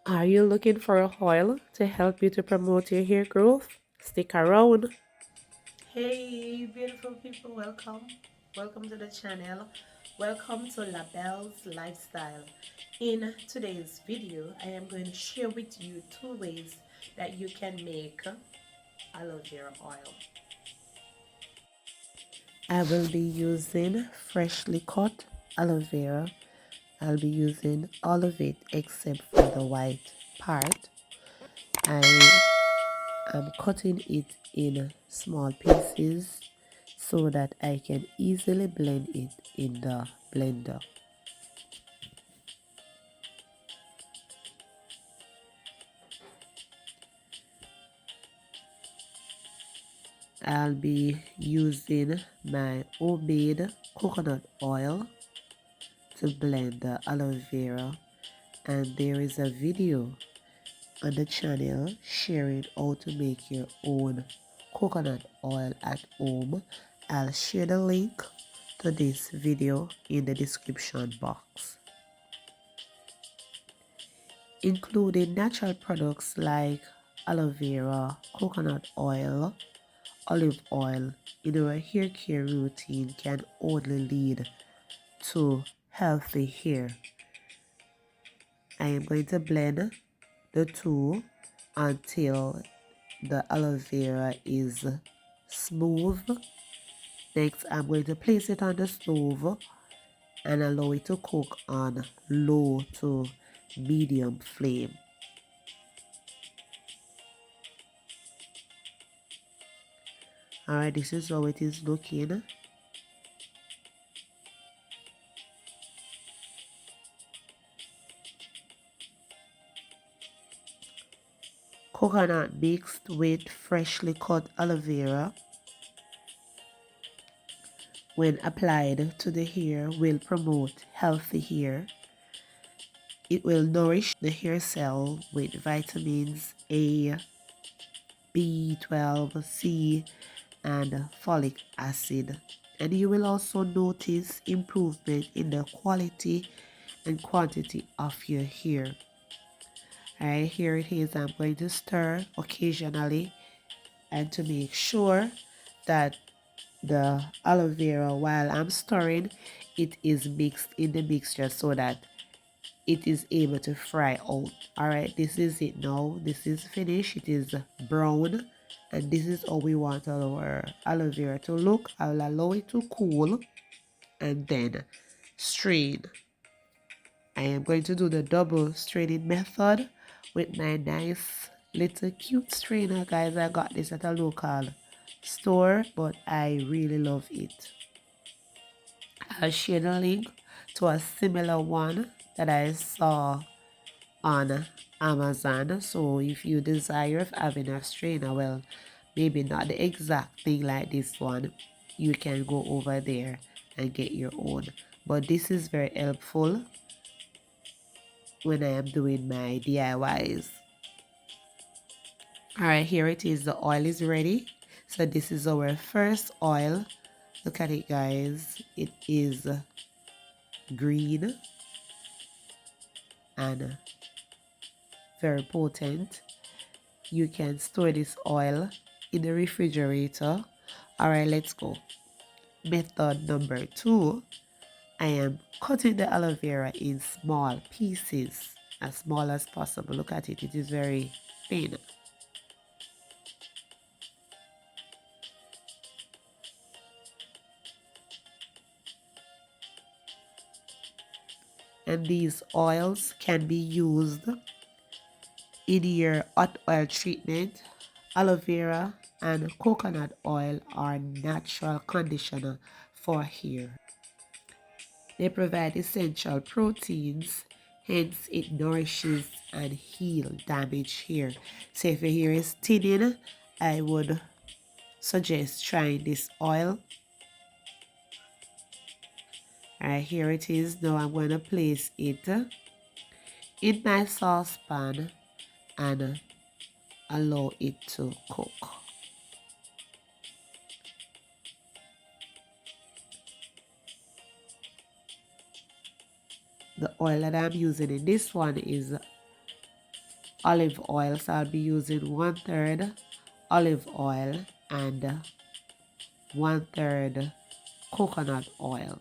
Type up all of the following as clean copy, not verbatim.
Are you looking for a oil to help you to promote your hair growth? Stick around. Hey, beautiful people, welcome. Welcome to the channel. Welcome to Labelle's Lifestyle. In today's video, I am going to share with you two ways that you can make aloe vera oil. I will be using freshly cut aloe vera. I'll be using all of it except for the white part. I am cutting it in small pieces so that I can easily blend it in the blender. I'll be using my homemade coconut oil to blend the aloe vera, and there is a video on the channel sharing how to make your own coconut oil at home. I'll share the link to this video in the description box. Including natural products like aloe vera, coconut oil, olive oil in our hair care routine can only lead to healthy hair. I am going to blend the two until the aloe vera is smooth. Next, I'm going to place it on the stove and allow it to cook on low to medium flame. Alright, this is how it is looking. Coconut mixed with freshly cut aloe vera when applied to the hair will promote healthy hair. It will nourish the hair cell with vitamins A, B12, C, and folic acid. And you will also notice improvement in the quality and quantity of your hair. Alright, here it is. I'm going to stir occasionally and to make sure that the aloe vera, while I'm stirring, it is mixed in the mixture so that it is able to fry out. Alright, this is it now. This is finished. It is brown, and this is how we want our aloe vera to look. I'll allow it to cool and then strain. I am going to do the double straining method with my nice little cute strainer, guys. I got this at a local store, but I really love it. I'll share the link to a similar one that I saw on Amazon. So if you desire of having a strainer, well, maybe not the exact thing like this one, you can go over there and get your own. But this is very helpful when I am doing my DIYs. Alright, here it is. The oil is ready. So this is our first oil. Look at it, guys. It is green and very potent. You can store this oil in the refrigerator. Alright, let's go. Method number 2. I am cutting the aloe vera in small pieces, as small as possible. Look at it. It is very thin. And these oils can be used in your hot oil treatment. Aloe vera and coconut oil are natural conditioner for hair. They provide essential proteins, hence it nourishes and heals damaged hair. So if your hair is thinning, I would suggest trying this oil. Alright, here it is. Now I'm going to place it in my saucepan and allow it to cook. The oil that I'm using in this one is olive oil. So I'll be using 1/3 olive oil and 1/3 coconut oil.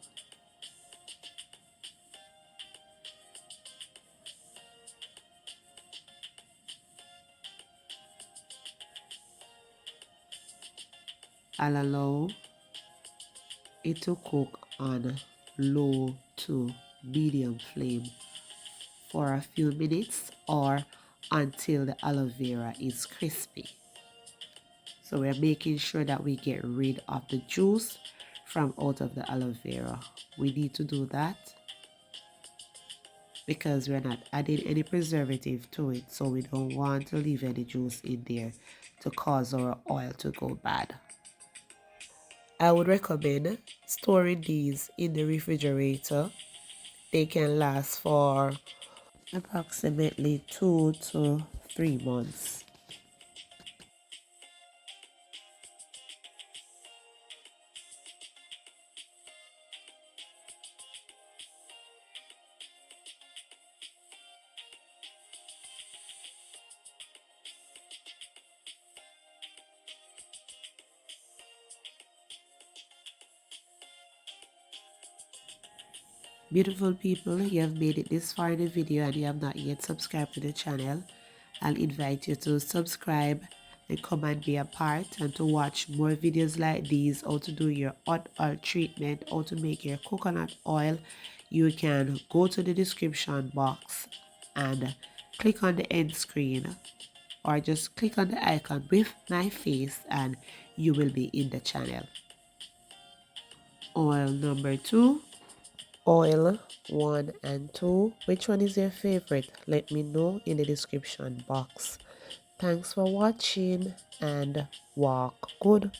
I'll allow it to cook on low to medium flame for a few minutes or until the aloe vera is crispy. So we're making sure that we get rid of the juice from out of the aloe vera. We need to do that because we're not adding any preservative to it, so we don't want to leave any juice in there to cause our oil to go bad. I would recommend storing these in the refrigerator. They can last for approximately 2 to 3 months. Beautiful people, you have made it this far in the video and you have not yet subscribed to the channel. I'll invite you to subscribe and come and be a part and to watch more videos like these, how to do your hot oil treatment, how to make your coconut oil. You can go to the description box and click on the end screen or just click on the icon with my face and you will be in the channel. Oil number 2. Oil 1 and 2. Which one is your favorite? Let me know in the description box. Thanks for watching and walk good.